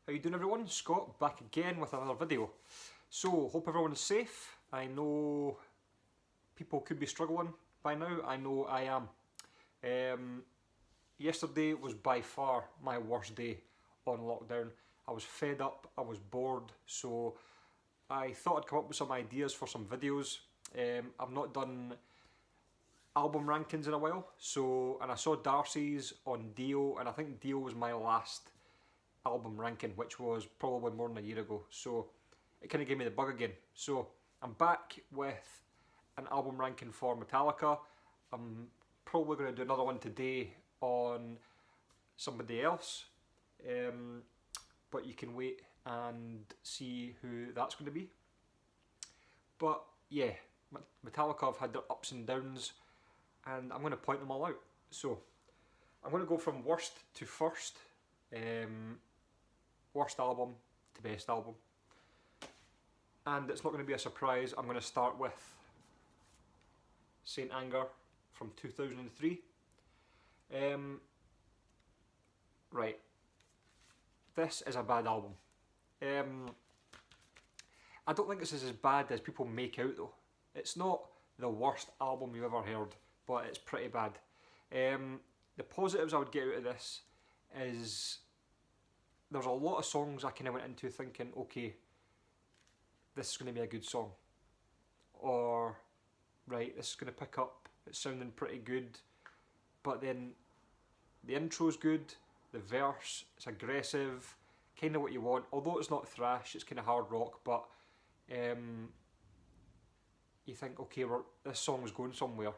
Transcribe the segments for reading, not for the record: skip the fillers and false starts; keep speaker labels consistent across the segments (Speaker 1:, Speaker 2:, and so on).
Speaker 1: How you doing everyone? Scott back again with another video. So, hope everyone's safe. I know people could be struggling by now. I know I am. Yesterday was by far my worst day on lockdown. I was fed up, I was bored, so I thought I'd come up with some ideas for some videos. I've not done album rankings in a while, and I saw Darcy's on Dio, and I think Dio was my last album ranking, which was probably more than a year ago, so it kind of gave me the bug again. So I'm back with an album ranking for Metallica. I'm probably going to do another one today on somebody else, but you can wait and see who that's going to be. But yeah, Metallica have had their ups and downs, and I'm going to point them all out. So I'm going to go from worst to first, worst album to best album, and it's not going to be a surprise. I'm going to start with Saint Anger from 2003. Right, this is a bad album. I don't think this is as bad as people make out though. It's not the worst album you've ever heard, but it's pretty bad. The positives I would get out of this is there's a lot of songs I kind of went into thinking, okay, this is going to be a good song, or right, this is going to pick up, it's sounding pretty good, but then the intro's good, the verse, it's aggressive, kind of what you want, although it's not thrash, it's kind of hard rock, but you think, okay, this song's going somewhere,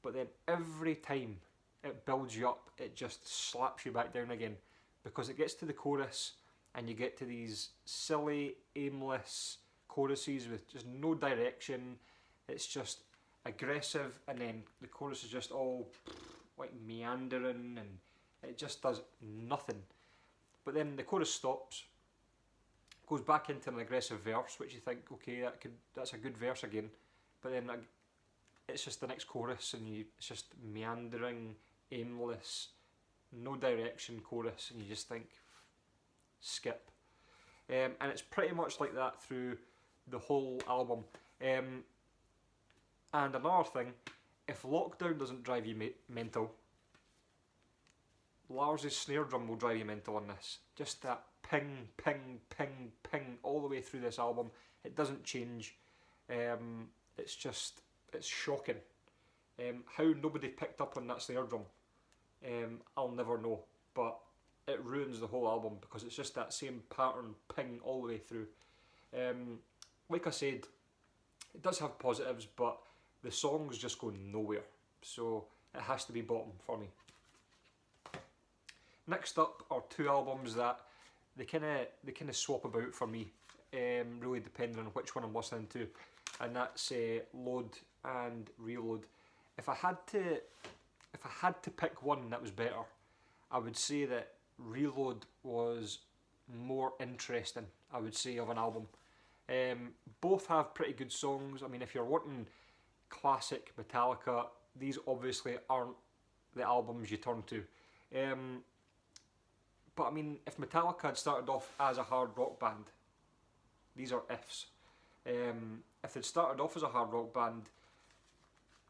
Speaker 1: but then every time it builds you up, it just slaps you back down again, because it gets to the chorus and you get to these silly, aimless choruses with just no direction. It's just aggressive, and then the chorus is just all like meandering, and it just does nothing. But then the chorus stops, goes back into an aggressive verse, which you think, okay, that's a good verse again, but then it's just the next chorus, and it's just meandering, aimless, no direction chorus, and you just think, skip. And it's pretty much like that through the whole album. And another thing, if Lockdown doesn't drive you mental, Lars's snare drum will drive you mental on this. Just that ping, ping, ping, ping all the way through this album. It doesn't change. It's shocking. How nobody picked up on that snare drum, I'll never know, but it ruins the whole album because it's just that same pattern ping all the way through. Like I said, it does have positives, but the songs just go nowhere, so it has to be bottom for me. Next up are two albums that they kind of swap about for me, really depending on which one I'm listening to, and that's Load and Reload. If I had to pick one that was better, I would say that Reload was more interesting, I would say, of an album. Both have pretty good songs. I mean, if you're wanting classic Metallica, these obviously aren't the albums you turn to. But I mean, if Metallica had started off as a hard rock band, these are ifs. If they'd started off as a hard rock band,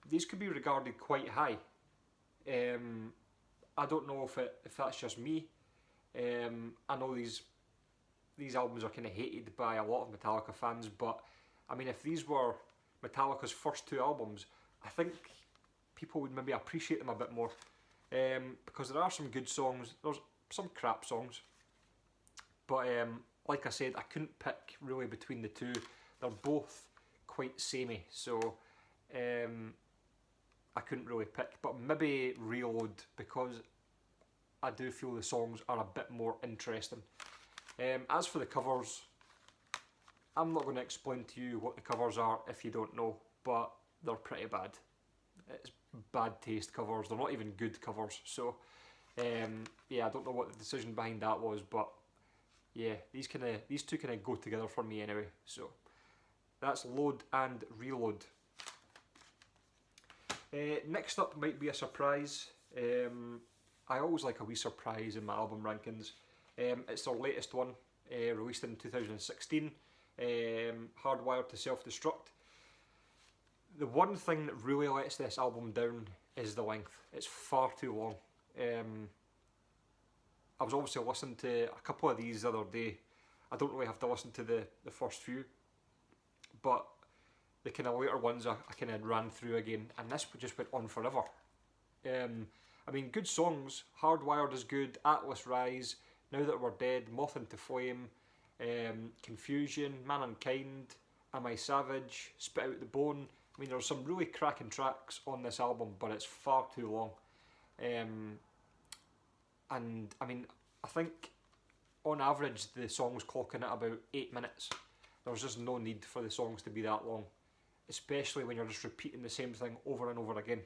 Speaker 1: these could be regarded quite high. I don't know if that's just me. I know these albums are kind of hated by a lot of Metallica fans, but I mean, if these were Metallica's first two albums, I think people would maybe appreciate them a bit more, because there are some good songs, there's some crap songs, but like I said, I couldn't pick really between the two. They're both quite samey, so I couldn't really pick, but maybe Reload, because I do feel the songs are a bit more interesting. As for the covers, I'm not going to explain to you what the covers are if you don't know, but they're pretty bad. It's bad taste covers, they're not even good covers, so yeah, I don't know what the decision behind that was, but yeah, these two kind of go together for me anyway. So that's Load and Reload. Next up might be a surprise. I always like a wee surprise in my album rankings. It's their latest one, released in 2016, Hardwired to Self-Destruct. The one thing that really lets this album down is the length. It's far too long. I was obviously listening to a couple of these the other day. I don't really have to listen to the first few, but the kind of later ones I kind of ran through again, and this just went on forever. I mean, good songs. Hardwired is good. Atlas Rise, Now That We're Dead, Moth into Flame, Confusion, Mankind, Am I Savage, Spit Out the Bone. I mean, there's some really cracking tracks on this album, but it's far too long. And I mean, I think on average the song's clocking at about 8 minutes. There's just no need for the songs to be that long, especially when you're just repeating the same thing over and over again.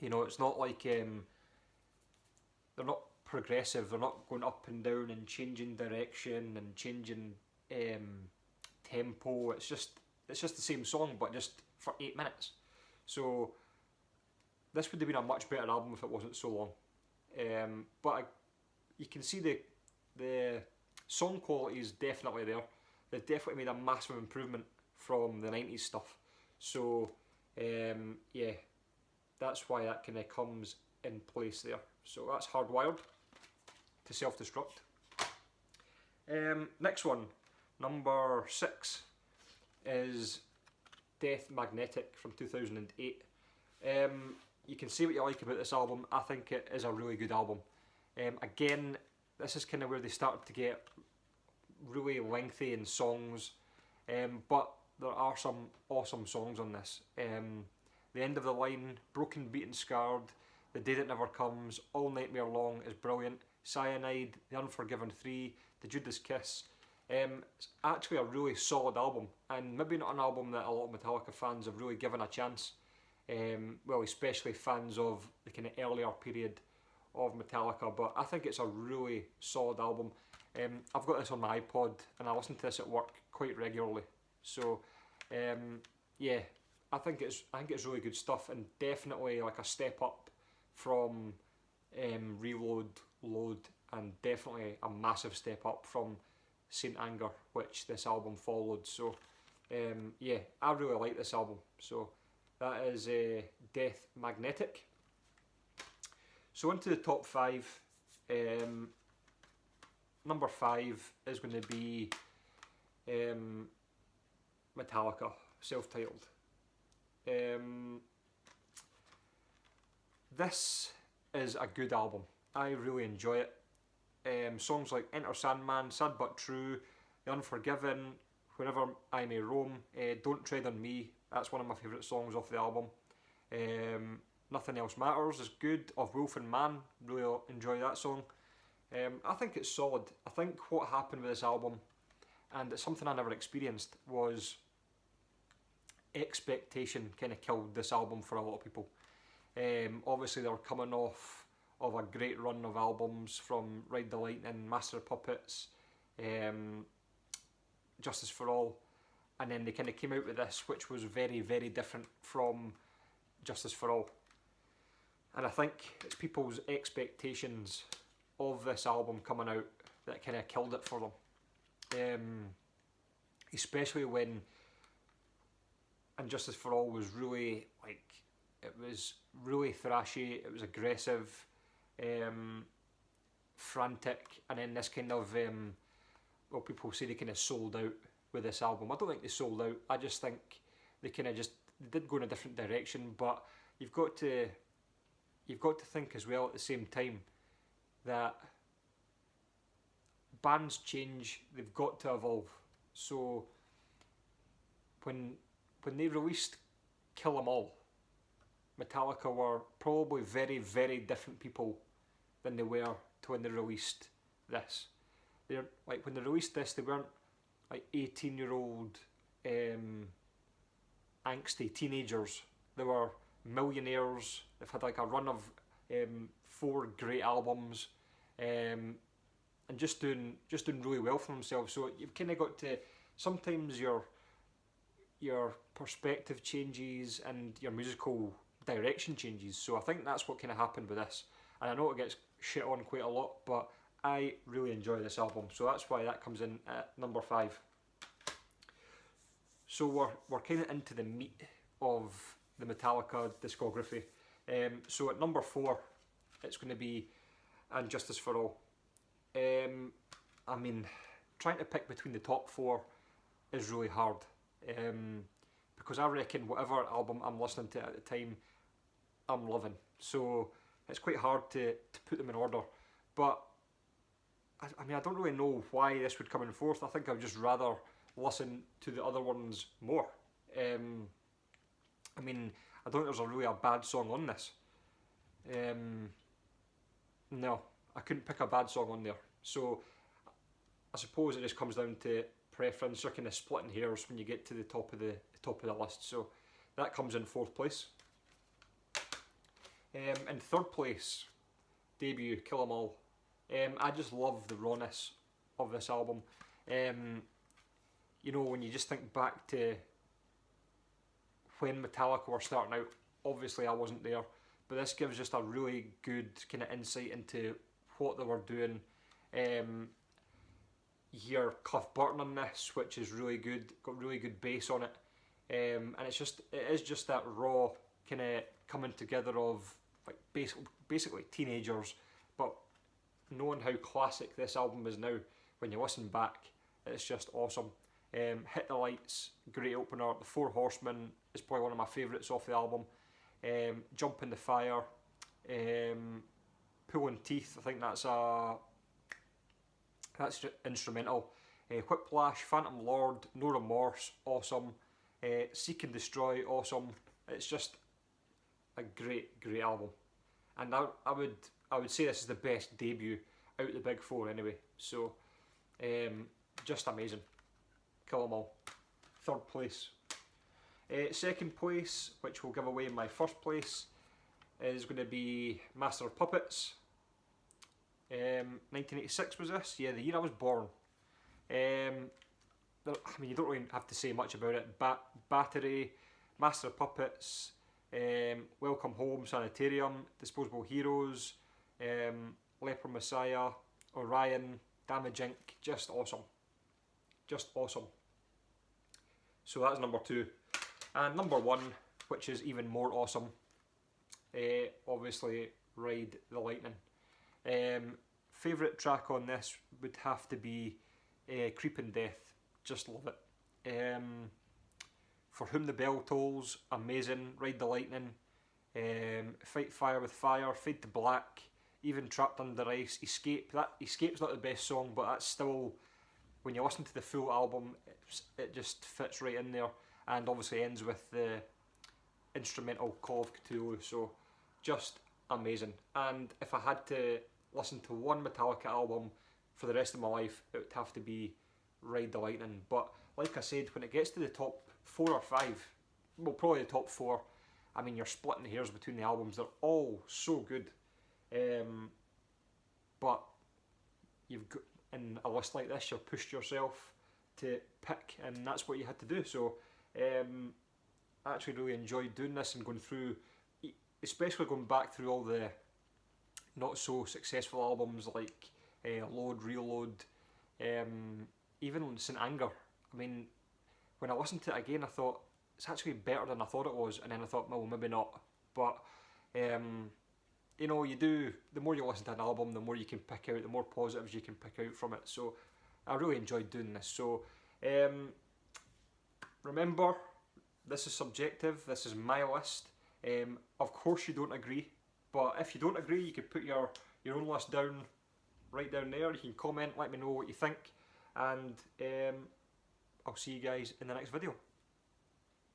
Speaker 1: You know, it's not like they're not progressive. They're not going up and down and changing direction and changing tempo. It's just the same song, but just for 8 minutes. So this would have been a much better album if it wasn't so long. But you can see the song quality is definitely there. They've definitely made a massive improvement from the 90s stuff. So yeah, that's why that kind of comes in place there. So that's Hardwired to Self-Destruct. Next one, number 6, is Death Magnetic from 2008. You can say what you like about this album. I think it is a really good album. Again, this is kind of where they started to get really lengthy in songs, but there are some awesome songs on this. The End of the Line, Broken, Beaten, Scarred, The Day That Never Comes, All Nightmare Long is brilliant. Cyanide, The Unforgiven 3, The Judas Kiss. It's actually a really solid album, and maybe not an album that a lot of Metallica fans have really given a chance. Well, especially fans of the kind of earlier period of Metallica, but I think it's a really solid album. I've got this on my iPod and I listen to this at work quite regularly. So yeah, I think it's really good stuff, and definitely like a step up from Reload, Load, and definitely a massive step up from Saint Anger, which this album followed. So yeah, I really like this album. So that is Death Magnetic. So into the top 5. Number 5 is going to be Metallica, Self-Titled. This is a good album. I really enjoy it. Songs like Enter Sandman, Sad But True, The Unforgiven, Wherever I May Roam, Don't Tread on Me, that's one of my favourite songs off the album. Nothing Else Matters is good. Of Wolf and Man, really enjoy that song. I think it's solid. I think what happened with this album, and it's something I never experienced, was expectation kind of killed this album for a lot of people. Obviously they were coming off of a great run of albums from Ride the Lightning, Master of Puppets, Justice for All, and then they kind of came out with this, which was very, very different from Justice for All. And I think it's people's expectations of this album coming out that kind of killed it for them. Especially when Justice for All was really, like, it was really thrashy, it was aggressive, frantic, and then this kind of, well, people say they kind of sold out with this album. I don't think they sold out, I just think they kind of just, they did go in a different direction, but you've got to think as well at the same time that bands change, they've got to evolve. So when they released Kill 'Em All, Metallica were probably very, very different people than they were to when they released this. They're like, when they released this, they weren't like 18-year-old angsty teenagers. They were millionaires. They've had like a run of 4 great albums, and just doing really well for themselves. So you've kind of got to, sometimes your perspective changes and your musical direction changes. So I think that's what kind of happened with this. And I know it gets shit on quite a lot, but I really enjoy this album, so that's why that comes in at number 5. So we're kind of into the meat of the Metallica discography. So at number 4, it's going to be And Justice for All. I mean, trying to pick between the top 4 is really hard, because I reckon whatever album I'm listening to at the time, I'm loving. So it's quite hard to put them in order. But I mean, I don't really know why this would come in fourth. I think I would just rather listen to the other ones more. I mean, I don't think there's really a bad song on this. No, I couldn't pick a bad song on there. So I suppose it just comes down to preference. You're kind of splitting hairs when you get to the top of the list. So that comes in 4th place. In 3rd place, debut, Kill 'Em All. I just love the rawness of this album. You know, when you just think back to when Metallica were starting out, obviously I wasn't there, but this gives just a really good kind of insight into what they were doing. You hear Cliff Burton on this, which is really good, got really good bass on it, and it is just that raw kind of coming together of like basically teenagers, but knowing how classic this album is now, when you listen back, it's just awesome. Hit the Lights, great opener. The Four Horsemen is probably one of my favourites off the album. Jump in the Fire, Pulling Teeth, I think that's instrumental. Whiplash, Phantom Lord, No Remorse, awesome. Seek and Destroy, awesome. It's just a great album, and I would say this is the best debut out of the big 4 anyway. So just amazing. Kill 'Em All. 3rd place. 2nd place, which will give away my 1st place, is going to be Master of Puppets. 1986 was this? Yeah, the year I was born. I mean, you don't really have to say much about it. Battery, Master of Puppets, Welcome Home, Sanitarium, Disposable Heroes, Leper Messiah, Orion, Damage Inc. Just awesome. Just awesome. So that's number 2. And number 1, which is even more awesome, obviously Ride the Lightning. Favourite track on this would have to be Creeping Death. Just love it. For Whom the Bell Tolls, amazing. Ride the Lightning, Fight Fire with Fire, Fade to Black, even Trapped Under Ice, Escape. That Escape's not the best song, but that's still, when you listen to the full album, it just fits right in there, and obviously ends with the instrumental Call of Cthulhu. So just amazing. And if I had to listen to one Metallica album for the rest of my life, it would have to be Ride the Lightning. But like I said, when it gets to the top 4 or 5, well, probably the top 4, I mean, you're splitting hairs between the albums. They're all so good, but you've got, in a list like this, you've pushed yourself to pick, and that's what you had to do. So I actually really enjoyed doing this and going through, especially going back through all the not so successful albums like Load, Reload, even St. Anger. I mean, when I listened to it again, I thought it's actually better than I thought it was, and then I thought, well, maybe not. But you know, the more you listen to an album, the more you can pick out, the more positives you can pick out from it. So I really enjoyed doing this. So remember, this is subjective. This is my list. Of course you don't agree, but if you don't agree, you can put your own list down, right down there. You can comment, let me know what you think, and I'll see you guys in the next video.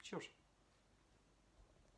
Speaker 1: Cheers.